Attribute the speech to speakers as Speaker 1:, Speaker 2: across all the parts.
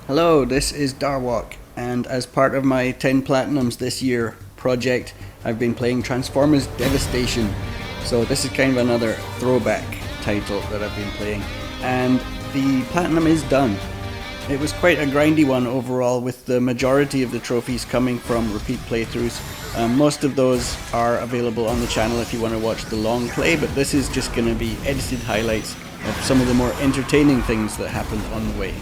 Speaker 1: Hello, this is Darwalk, and as part of my 10 Platinums this year project, I've been playing Transformers Devastation. So this is kind of another throwback title that I've been playing, and the Platinum is done. It was quite a grindy one overall, with the majority of the trophies coming from repeat playthroughs. Most of those are available on the channel if you want to watch the long play, but this is just going to be edited highlights of some of the more entertaining things that happened on the way.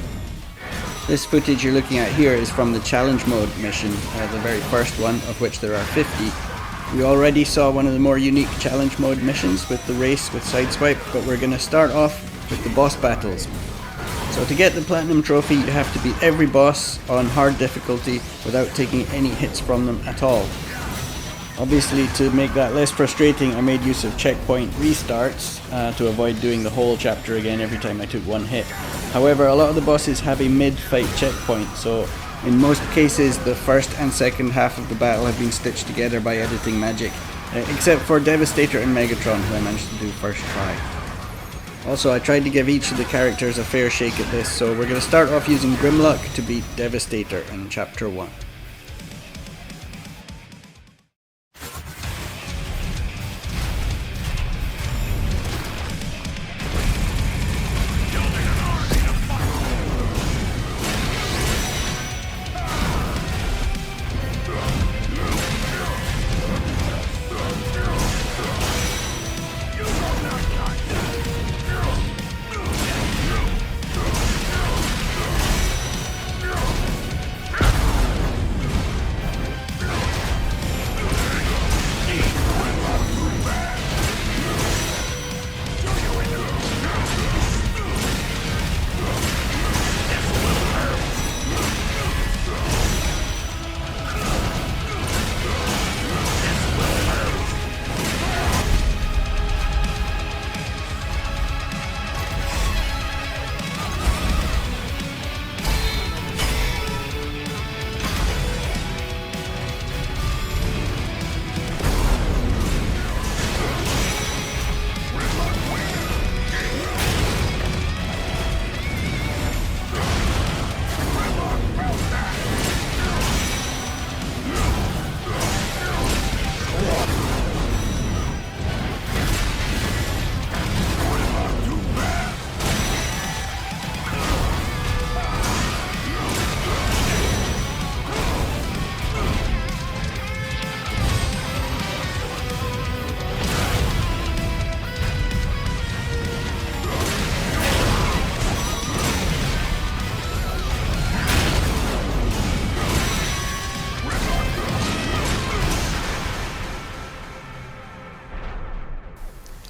Speaker 1: This footage you're looking at here is from the challenge mode mission, the very first one, of which there are 50. We already saw one of the more unique challenge mode missions with the race with Sideswipe, but we're going to start off with the boss battles. So to get the Platinum Trophy, you have to beat every boss on hard difficulty without taking any hits from them at all. Obviously, to make that less frustrating, I made use of checkpoint restarts to avoid doing the whole chapter again every time I took one hit. However, a lot of the bosses have a mid-fight checkpoint, so in most cases the first and second half of the battle have been stitched together by editing magic, except for Devastator and Megatron, who I managed to do first try. Also, I tried to give each of the characters a fair shake at this, so we're going to start off using Grimlock to beat Devastator in Chapter 1.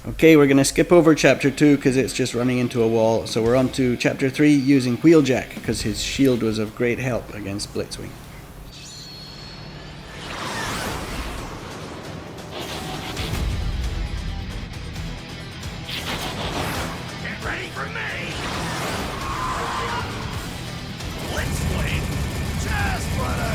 Speaker 1: Okay, we're going to skip over Chapter 2 because it's just running into a wall, so we're on to Chapter 3 using Wheeljack because his shield was of great help against Blitzwing.
Speaker 2: Get ready for me! Blitzwing! Just what I...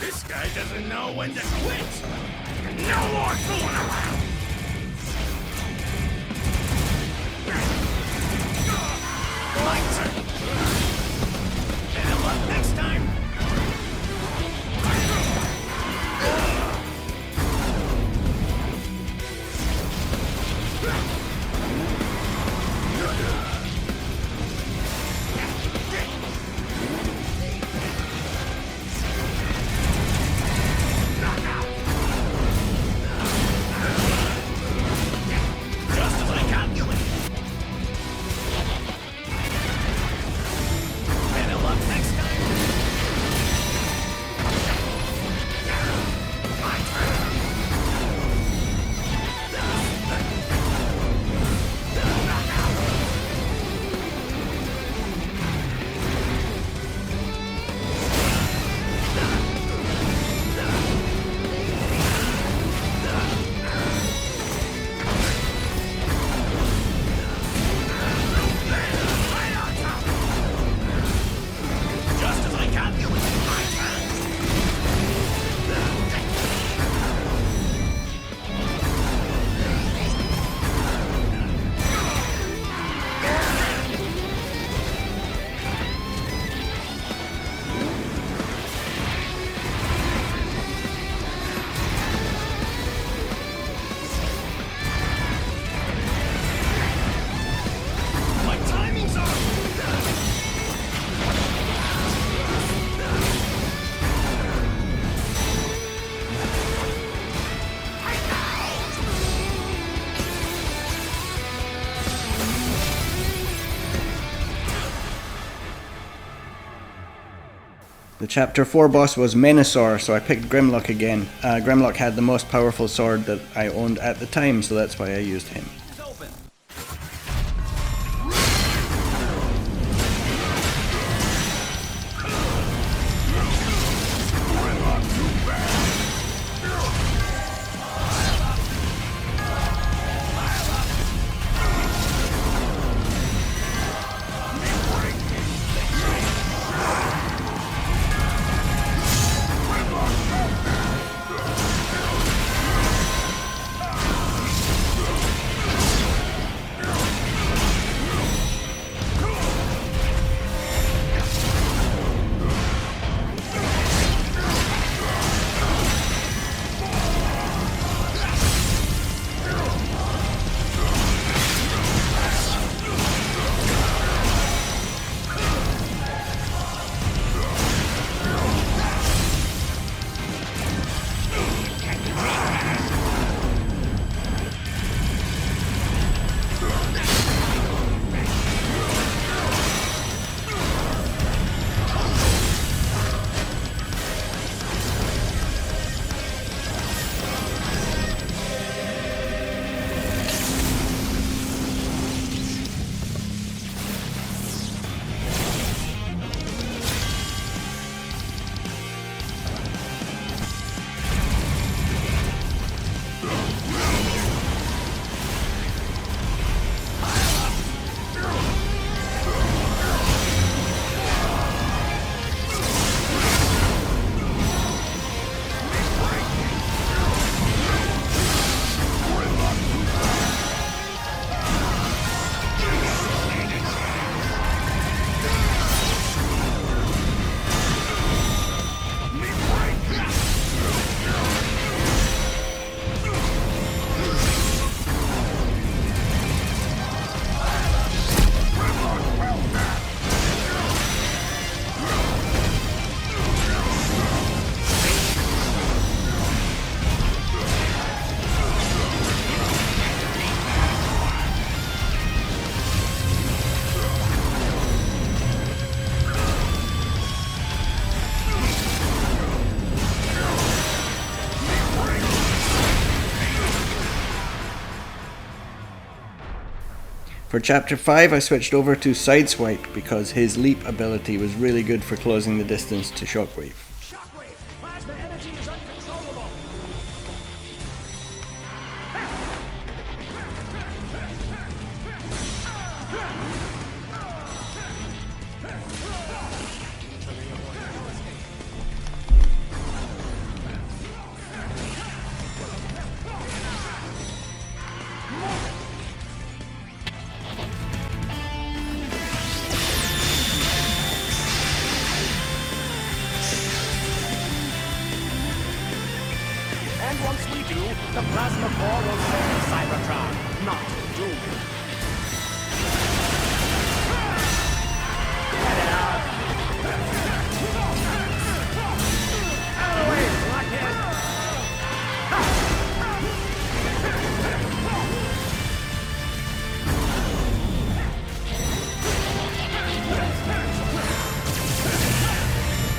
Speaker 2: This guy doesn't know when to quit! No more fooling around! My turn! Better luck next time! Knockout!
Speaker 1: The chapter 4 boss was Menasor, so I picked Grimlock again. Grimlock had the most powerful sword that I owned at the time, so that's why I used him. For chapter 5 I switched over to Sideswipe because his leap ability was really good for closing the distance to Shockwave.
Speaker 2: Shockwave! Plasma energy is uncontrollable! And once we do, the plasma core will save Cybertron, not Doom. Get it out! Out of the way, blockhead!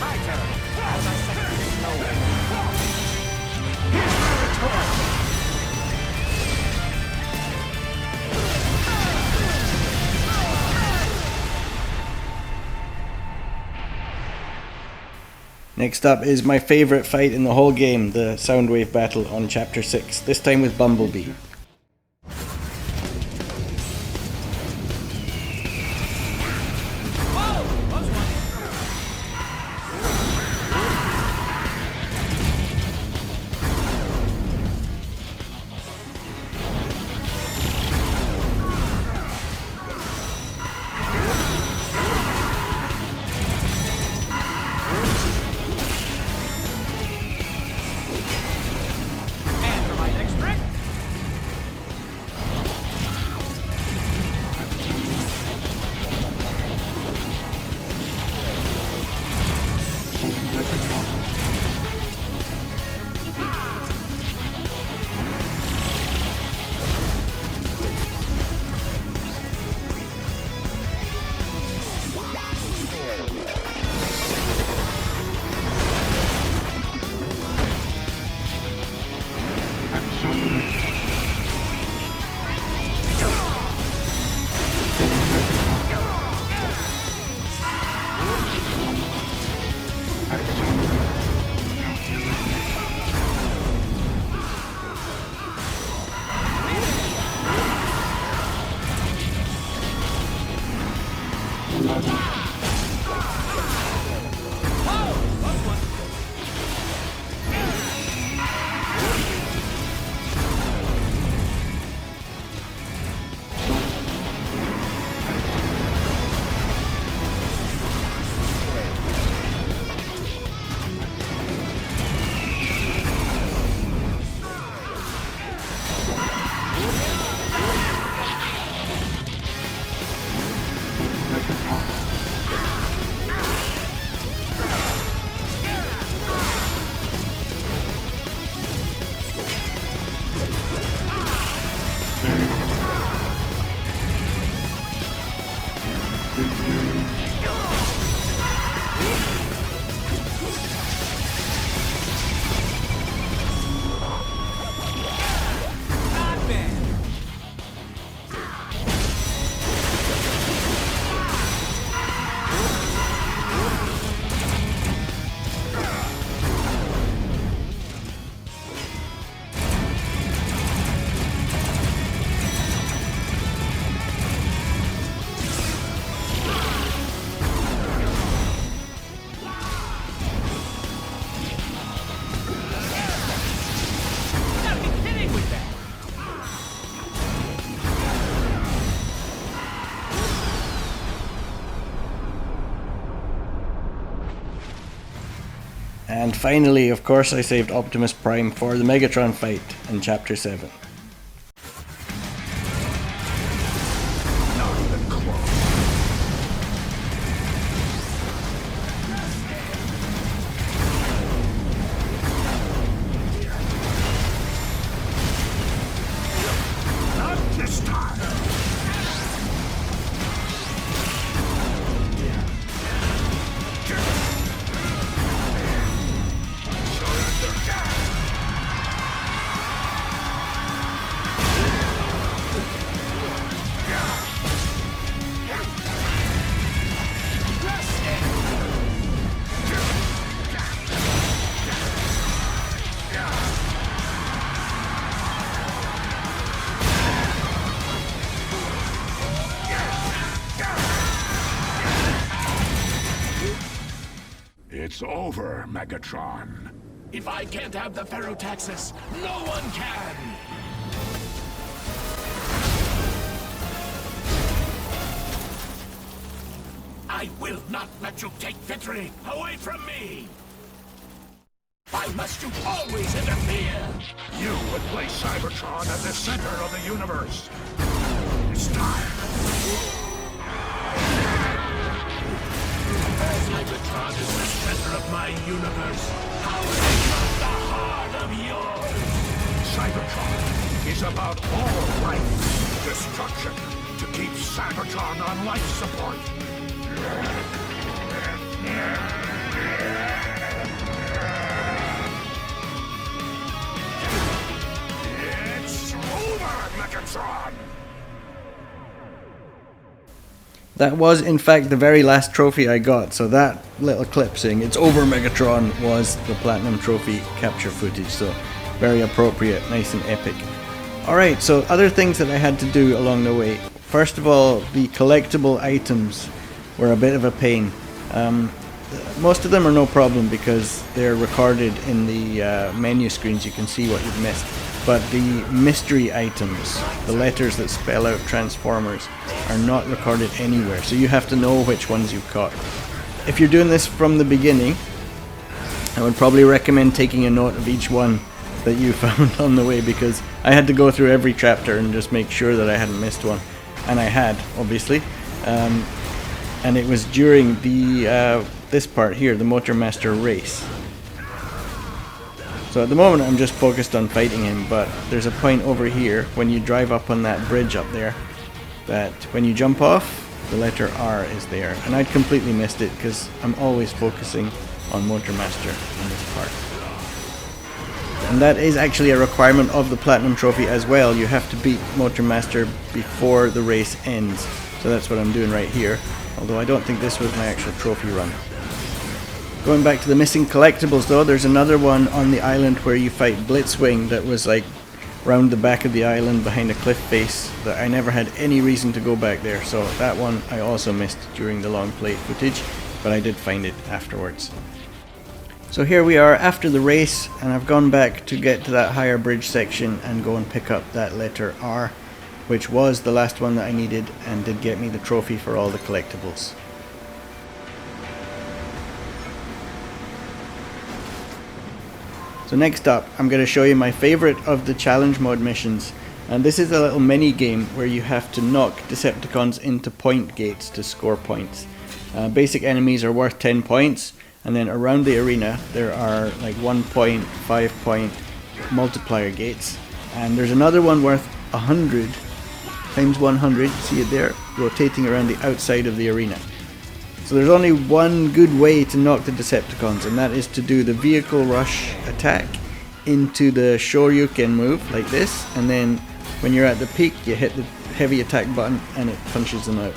Speaker 2: Hi, Terra. As I said, there's no way. Here's my retort!
Speaker 1: Next up is my favourite fight in the whole game, the Soundwave battle on chapter 6, this time with Bumblebee. And finally, of course, I saved Optimus Prime for the Megatron fight in Chapter 7.
Speaker 2: Not even close. Not this time. It's over, Megatron. If I can't have the Ferrotaxis, no one can! I will not let you take victory away from me! Why must you always interfere? You would place Cybertron at the center of the universe. It's time. Cybertron is the center of my universe. How is it not the heart of yours? Cybertron is about all life destruction to keep Cybertron on life support. It's over, Megatron!
Speaker 1: That was, in fact, the very last trophy I got, so that little clip saying "It's over, Megatron" was the Platinum Trophy capture footage, so very appropriate, nice and epic. Alright, so other things that I had to do along the way. First of all, the collectible items were a bit of a pain. Most of them are no problem because they're recorded in the menu screens, you can see what you've missed. But the mystery items, the letters that spell out Transformers, are not recorded anywhere, so you have to know which ones you've caught. If you're doing this from the beginning, I would probably recommend taking a note of each one that you found on the way, because I had to go through every chapter and just make sure that I hadn't missed one. And I had, obviously. And it was during the this part here, the Motormaster race. So at the moment I'm just focused on fighting him, but there's a point over here when you drive up on that bridge up there that when you jump off, the letter R is there. And I'd completely missed it because I'm always focusing on Motormaster in this part. And that is actually a requirement of the Platinum Trophy as well. You have to beat Motormaster before the race ends. So that's what I'm doing right here. Although I don't think this was my actual trophy run. Going back to the missing collectibles though, there's another one on the island where you fight Blitzwing that was like round the back of the island behind a cliff face that I never had any reason to go back there, so that one I also missed during the long play footage, but I did find it afterwards. So here we are after the race, and I've gone back to get to that higher bridge section and go and pick up that letter R, which was the last one that I needed and did get me the trophy for all the collectibles. So next up, I'm going to show you my favourite of the challenge mode missions, and this is a little mini game where you have to knock Decepticons into point gates to score points. Basic enemies are worth 10 points, and then around the arena there are like 1 point, 5 point multiplier gates, and there's another one worth 100 times 100, see it there, rotating around the outside of the arena. So there's only one good way to knock the Decepticons, and that is to do the vehicle rush attack into the Shoryuken move like this, and then when you're at the peak you hit the heavy attack button and it punches them out.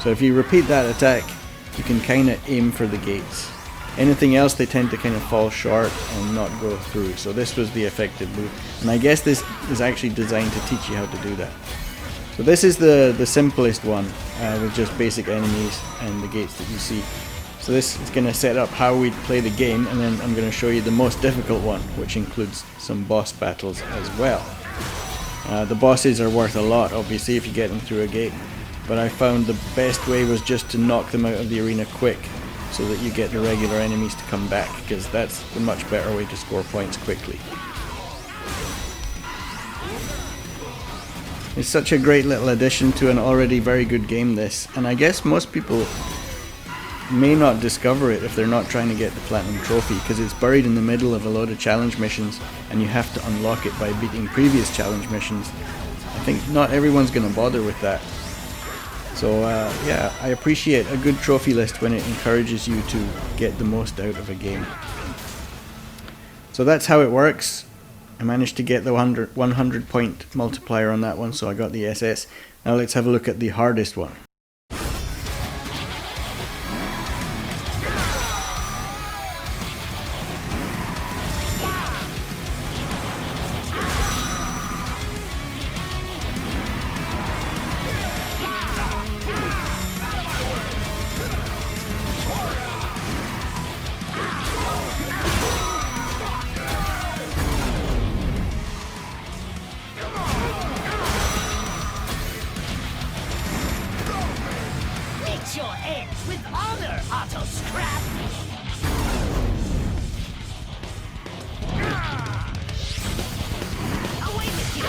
Speaker 1: So if you repeat that attack, you can kind of aim for the gates. Anything else they tend to kind of fall short and not go through, so this was the effective move, and I guess this is actually designed to teach you how to do that. So this is the simplest one with just basic enemies and the gates that you see. So this is going to set up how we play the game, and then I'm going to show you the most difficult one, which includes some boss battles as well. The bosses are worth a lot, obviously, if you get them through a gate, but I found the best way was just to knock them out of the arena quick, so that you get the regular enemies to come back, because that's the much better way to score points quickly. It's such a great little addition to an already very good game, this, and I guess most people may not discover it if they're not trying to get the Platinum Trophy, because it's buried in the middle of a load of challenge missions and you have to unlock it by beating previous challenge missions. I think not everyone's going to bother with that. So yeah, I appreciate a good trophy list when it encourages you to get the most out of a game. So that's how it works. I managed to get the 100 point multiplier on that one, so I got the SS. Now let's have a look at the hardest one.
Speaker 3: Your ends with honor, Auto Scrap! Away with you!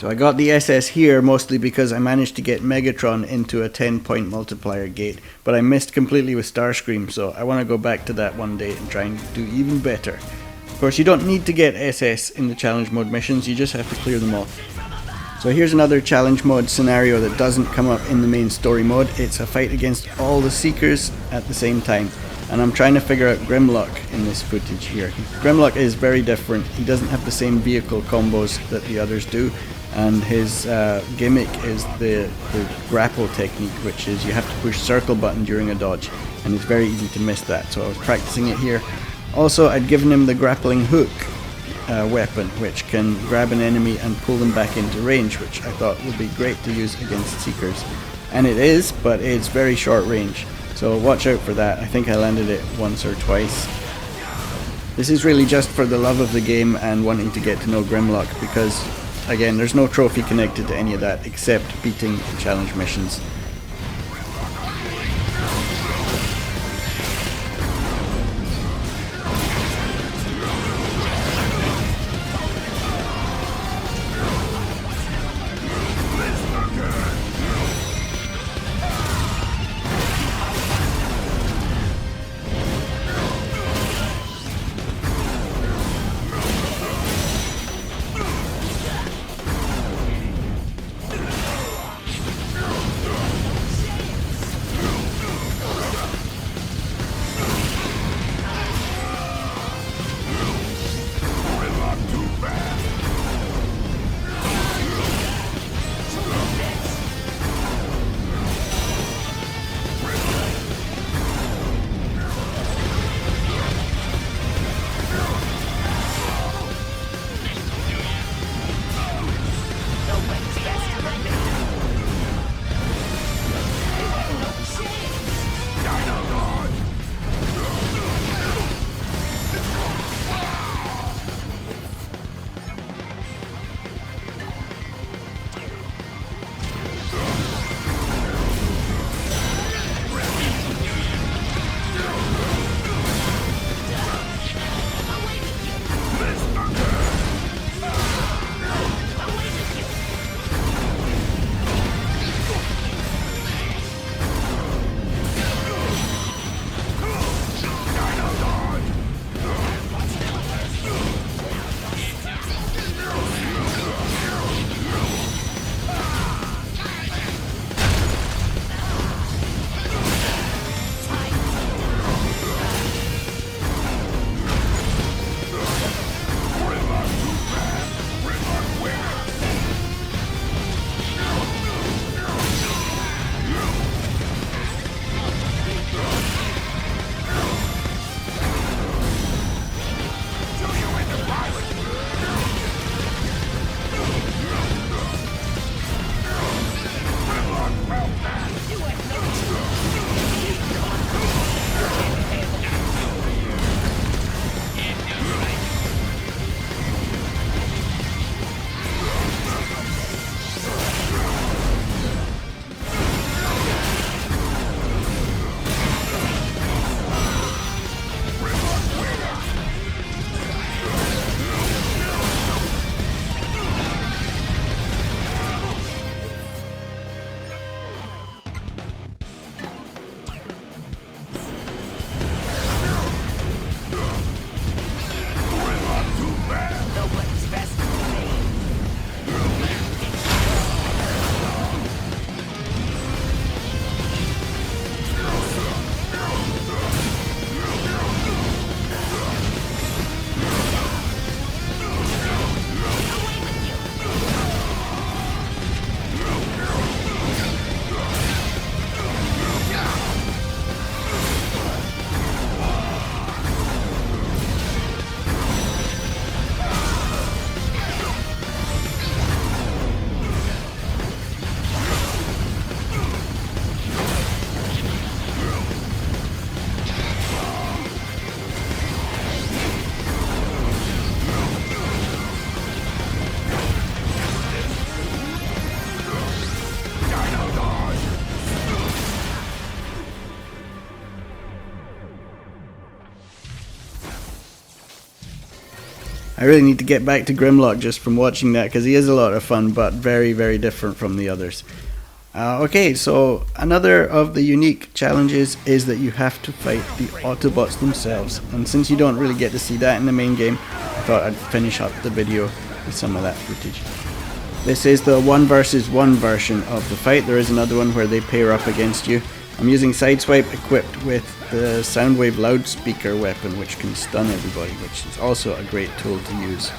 Speaker 1: So I got the SS here mostly because I managed to get Megatron into a 10-point multiplier gate, but I missed completely with Starscream, so I want to go back to that one day and try and do even better. Of course, you don't need to get SS in the challenge mode missions, you just have to clear them all. So here's another challenge mode scenario that doesn't come up in the main story mode. It's a fight against all the Seekers at the same time. And I'm trying to figure out Grimlock in this footage here. Grimlock is very different. He doesn't have the same vehicle combos that the others do. And his gimmick is the grapple technique, which is you have to push circle button during a dodge. And it's very easy to miss that, so I was practicing it here. Also, I'd given him the grappling hook weapon, which can grab an enemy and pull them back into range, which I thought would be great to use against Seekers. And it is, but it's very short range. So watch out for that. I think I landed it once or twice. This is really just for the love of the game and wanting to get to know Grimlock because, again, there's no trophy connected to any of that except beating the challenge missions. I really need to get back to Grimlock just from watching that, because he is a lot of fun, but very, very different from the others. Okay, so another of the unique challenges is that you have to fight the Autobots themselves, and since you don't really get to see that in the main game, I thought I'd finish up the video with some of that footage. This is the 1 versus 1 version of the fight. There is another one where they pair up against you. I'm using Sideswipe equipped with the Soundwave loudspeaker weapon, which can stun everybody, which is also a great tool to use.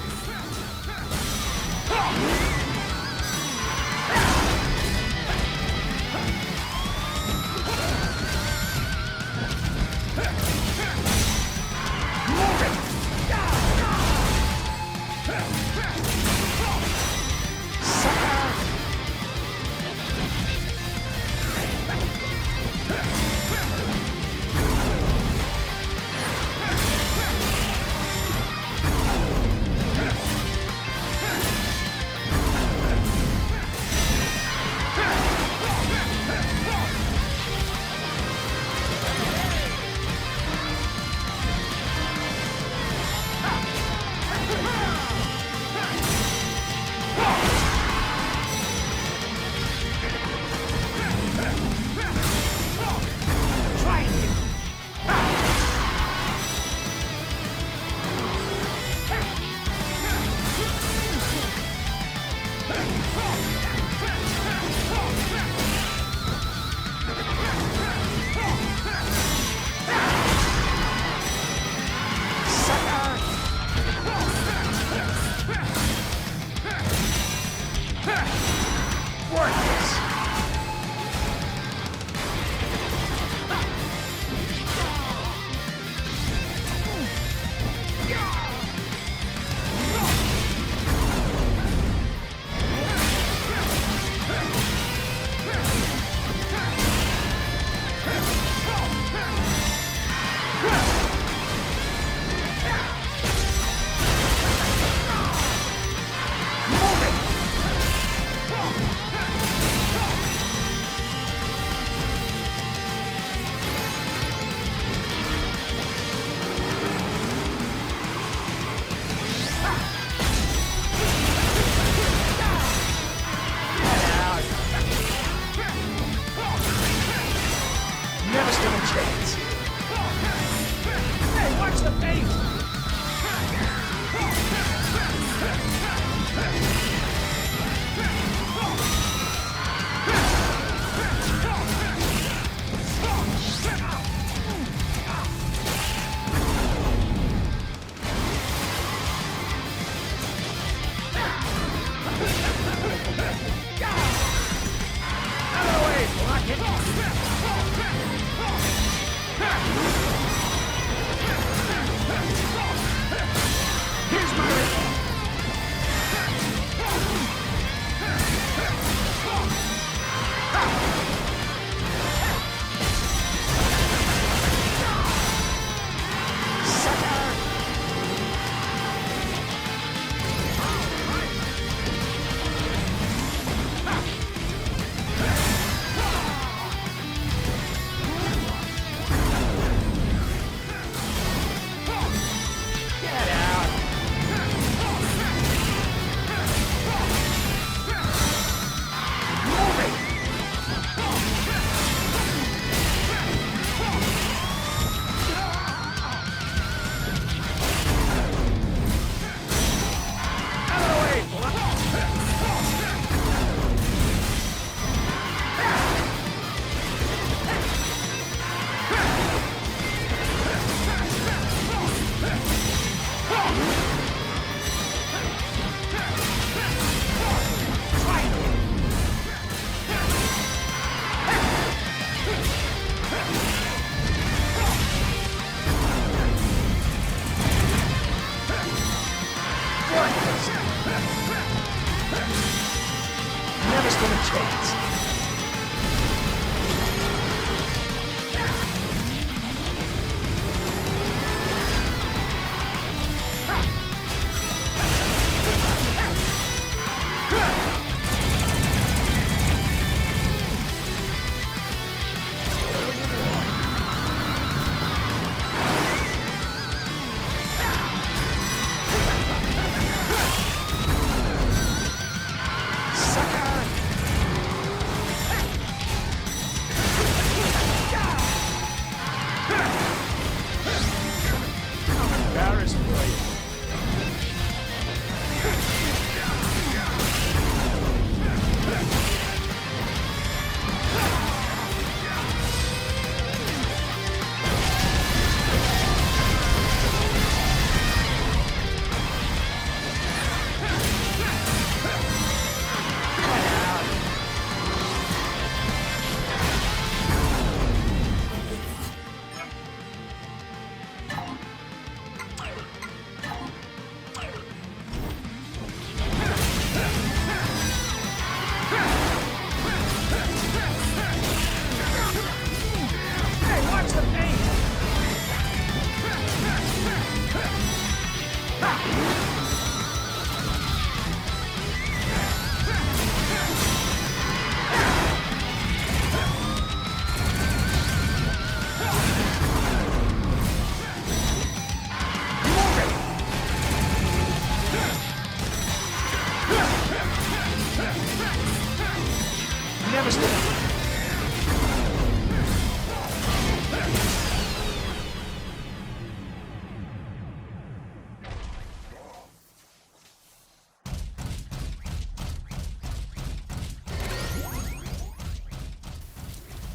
Speaker 2: Devastation.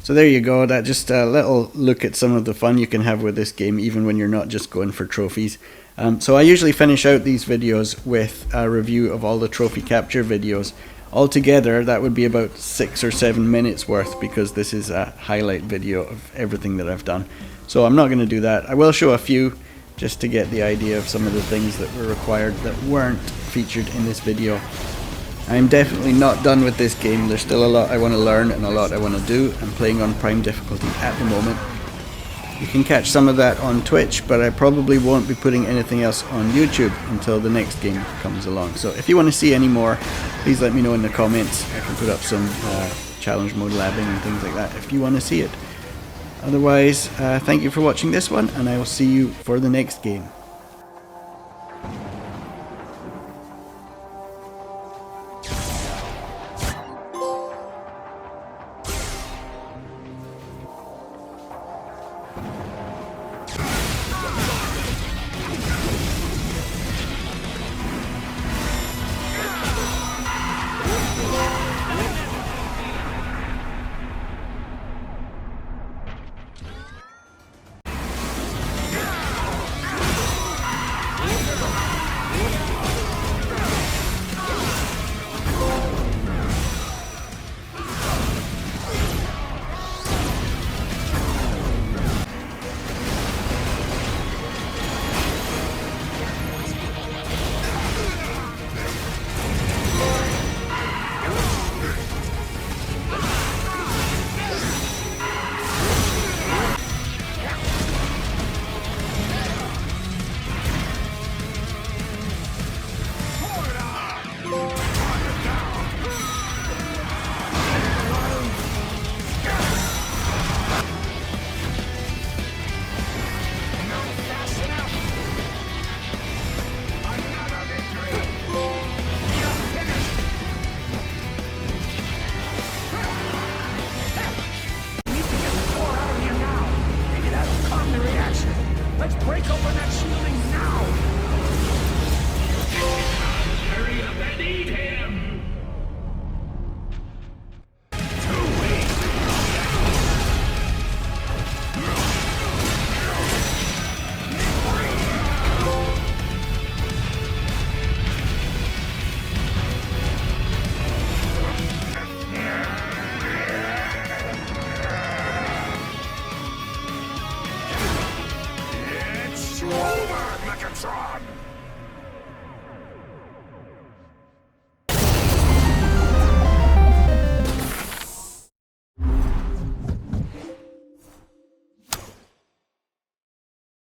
Speaker 1: So there you go, that just a little look at some of the fun you can have with this game even when you're not just going for trophies. So I usually finish out these videos with a review of all the trophy capture videos. Altogether that would be about 6 or 7 minutes worth, because this is a highlight video of everything that I've done. So I'm not going to do that. I will show a few just to get the idea of some of the things that were required that weren't featured in this video. I'm definitely not done with this game. There's still a lot I want to learn and a lot I want to do. I'm playing on prime difficulty at the moment. You can catch some of that on Twitch, but I probably won't be putting anything else on YouTube until the next game comes along. So if you want to see any more, please let me know in the comments. I can put up some challenge mode labbing and things like that if you want to see it. Otherwise, thank you for watching this one, and I will see you for the next game.